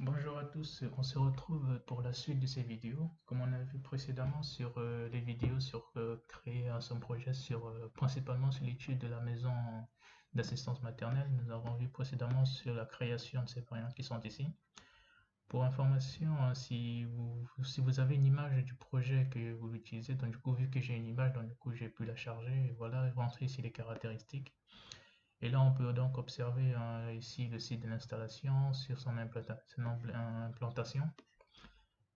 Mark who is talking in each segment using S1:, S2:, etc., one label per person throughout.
S1: Bonjour à tous, on se retrouve pour la suite de ces vidéos. Comme on a vu précédemment sur les vidéos sur créer son projet sur principalement sur l'étude de la maison d'assistance maternelle, nous avons vu précédemment sur la création de ces variantes qui sont ici. Pour information, si vous avez une image du projet que vous utilisez, donc du coup vu que j'ai une image, donc du coup j'ai pu la charger, et voilà, rentrer ici les caractéristiques. Et là, on peut donc observer ici le site de l'installation sur son implantation.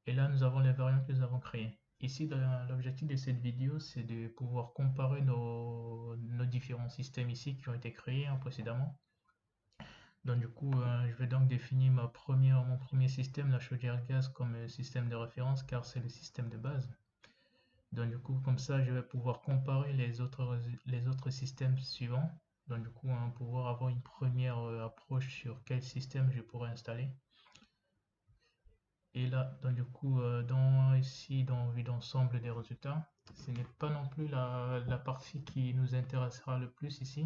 S1: Et là, nous avons les variantes que nous avons créées. Ici, l'objectif de cette vidéo, c'est de pouvoir comparer nos différents systèmes ici qui ont été créés précédemment. Donc du coup, je vais donc définir mon premier système, la chaudière gaz, comme système de référence car c'est le système de base. Donc du coup, comme ça, je vais pouvoir comparer les autres systèmes suivants. Donc du coup, on va pouvoir avoir une première approche sur quel système je pourrais installer. Et là, donc du coup, ici, dans vue d'ensemble des résultats, ce n'est pas non plus la partie qui nous intéressera le plus ici,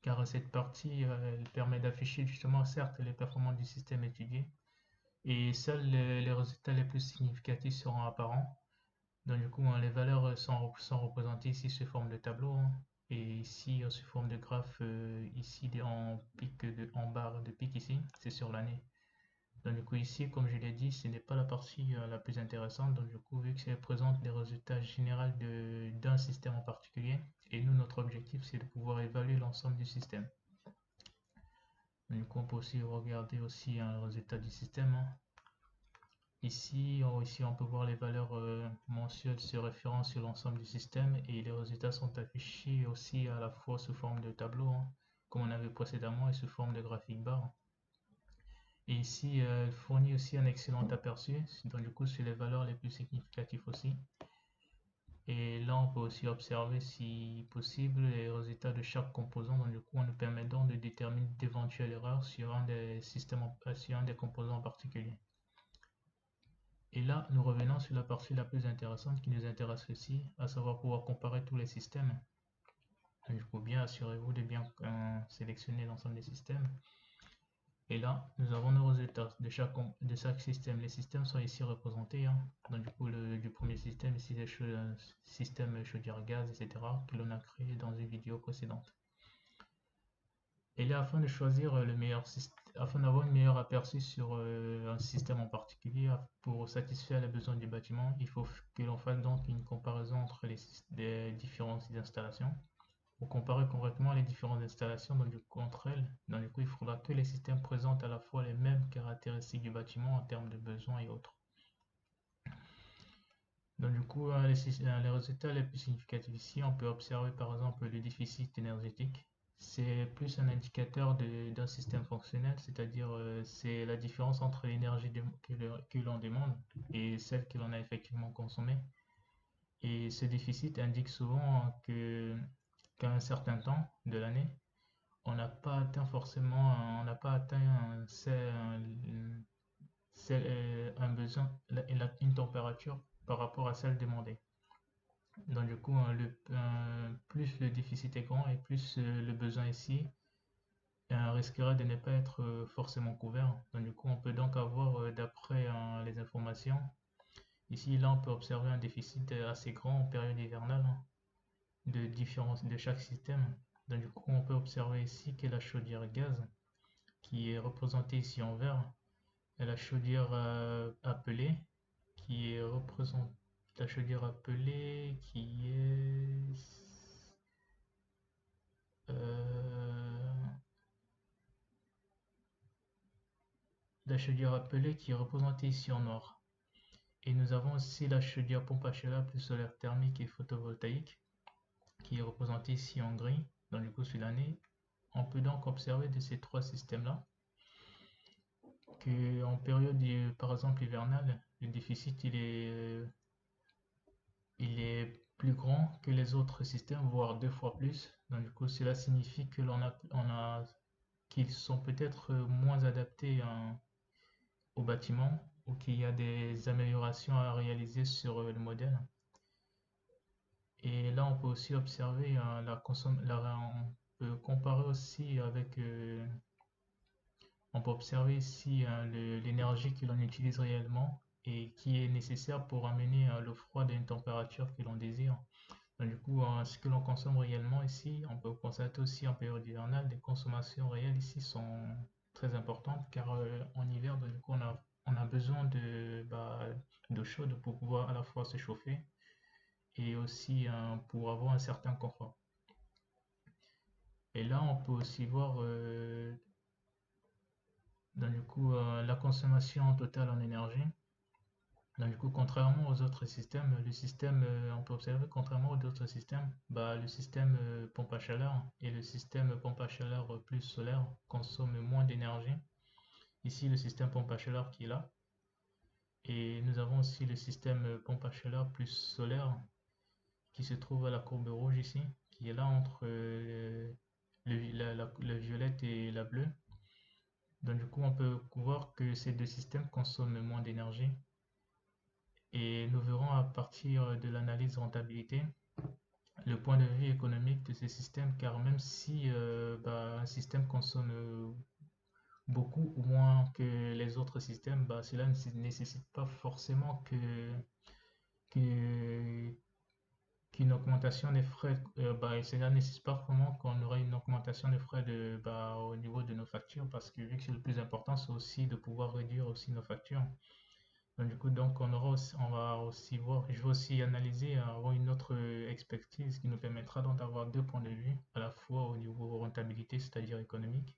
S1: car cette partie, elle permet d'afficher justement, certes, les performances du système étudié, et seuls les résultats les plus significatifs seront apparents. Donc du coup, les valeurs sont représentées ici sous forme de tableau, hein, et ici sous forme de graphe, ici en barre de pic ici, c'est sur l'année. Donc du coup ici, comme je l'ai dit, ce n'est pas la partie la plus intéressante. Donc du coup, vu que ça présente les résultats généraux d'un système en particulier, et nous, notre objectif, c'est de pouvoir évaluer l'ensemble du système. Donc, du coup, on peut aussi regarder aussi le résultat du système, hein. Ici, on peut voir les valeurs mensuelles se référant sur l'ensemble du système et les résultats sont affichés aussi à la fois sous forme de tableau, hein, comme on avait précédemment, et sous forme de graphique bar. Et ici, elle fournit aussi un excellent aperçu, donc du coup, sur les valeurs les plus significatives aussi. Et là, on peut aussi observer, si possible, les résultats de chaque composant. Donc du coup, on nous permet donc de déterminer d'éventuelles erreurs sur un des systèmes, sur un des composants en particulier. Et là, nous revenons sur la partie la plus intéressante qui nous intéresse ici, à savoir pouvoir comparer tous les systèmes. Du coup, bien assurez-vous de bien sélectionner l'ensemble des systèmes. Et là, nous avons nos résultats de chaque système. Les systèmes sont ici représentés, hein. Donc du coup, du premier système, ici, c'est le système chaudière gaz, etc., que l'on a créé dans une vidéo précédente. Et là, afin de choisir afin d'avoir une meilleure aperçu sur un système en particulier, pour satisfaire les besoins du bâtiment, il faut que l'on fasse donc une comparaison entre les différentes installations. Pour comparer correctement les différentes installations entre elles, donc du coup, il faudra que les systèmes présentent à la fois les mêmes caractéristiques du bâtiment en termes de besoins et autres. Donc du coup, les résultats les plus significatifs ici, on peut observer par exemple le déficit énergétique. C'est plus un indicateur d'un système fonctionnel, c'est-à-dire c'est la différence entre l'énergie que l'on demande et celle que l'on a effectivement consommée. Et ce déficit indique souvent qu'à un certain temps de l'année, on n'a pas atteint un besoin, une température par rapport à celle demandée. Donc du coup, plus le déficit est grand et plus le besoin ici risquerait de ne pas être forcément couvert. Donc du coup, on peut donc avoir, d'après les informations, ici, là, on peut observer un déficit assez grand en période hivernale, hein, de chaque système. Donc du coup, on peut observer ici que la chaudière gaz, qui est représentée ici en vert, et la chaudière appelée, qui est représentée, la chaudière appelée, qui est euh, la chaudière appelée qui est représentée ici en noir. Et nous avons aussi la chaudière pompe à chaleur plus solaire thermique et photovoltaïque qui est représentée ici en gris, donc du coup sur l'année. On peut donc observer de ces trois systèmes-là qu'en période par exemple hivernale, le déficit il est plus grand que les autres systèmes, voire deux fois plus. Donc du coup cela signifie que qu'ils sont peut-être moins adaptés au bâtiment ou qu'il y a des améliorations à réaliser sur le modèle. Et là, on peut aussi observer on peut comparer aussi avec, on peut observer ici l'énergie que l'on utilise réellement et qui est nécessaire pour amener l'eau froide à une température que l'on désire. Donc, du coup, ce que l'on consomme réellement ici, on peut constater aussi en période hivernale, les consommations réelles ici sont très importantes car en hiver, donc, du coup, on a besoin d'eau chaude pour pouvoir à la fois se chauffer et aussi pour avoir un certain confort. Et là, on peut aussi voir donc, du coup, la consommation totale en énergie. Donc, du coup, contrairement aux autres systèmes, on peut observer, contrairement aux autres systèmes, le système pompe à chaleur et le système pompe à chaleur plus solaire consomment moins d'énergie. Ici, le système pompe à chaleur qui est là. Et nous avons aussi le système pompe à chaleur plus solaire qui se trouve à la courbe rouge ici, qui est là entre la violette et la bleue. Donc, du coup, on peut voir que ces deux systèmes consomment moins d'énergie. Et nous verrons à partir de l'analyse rentabilité le point de vue économique de ces systèmes, car même si un système consomme beaucoup ou moins que les autres systèmes, cela ne nécessite pas forcément que- qu'une augmentation des frais, cela ne nécessite pas vraiment qu'on aurait une augmentation des frais au niveau de nos factures, parce que vu que c'est le plus important, c'est aussi de pouvoir réduire aussi nos factures. Donc, du coup, on va aussi voir, je vais aussi analyser, avoir une autre expertise qui nous permettra donc d'avoir deux points de vue, à la fois au niveau rentabilité, c'est-à-dire économique,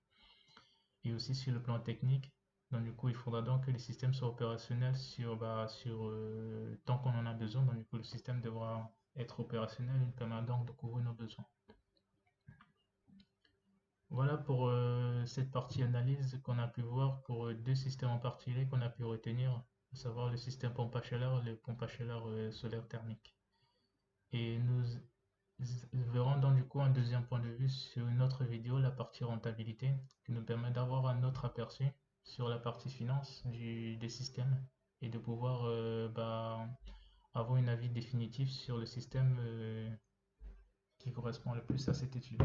S1: et aussi sur le plan technique. Donc, du coup, il faudra donc que les systèmes soient opérationnels tant qu'on en a besoin. Donc, du coup, le système devra être opérationnel, nous permettant donc de couvrir nos besoins. Voilà pour cette partie analyse qu'on a pu voir pour deux systèmes en particulier qu'on a pu retenir, à savoir le système pompe à chaleur et le pompe à chaleur solaire thermique. Et nous verrons donc du coup un deuxième point de vue sur une autre vidéo, la partie rentabilité, qui nous permet d'avoir un autre aperçu sur la partie finance des systèmes et de pouvoir avoir un avis définitif sur le système qui correspond le plus à cette étude.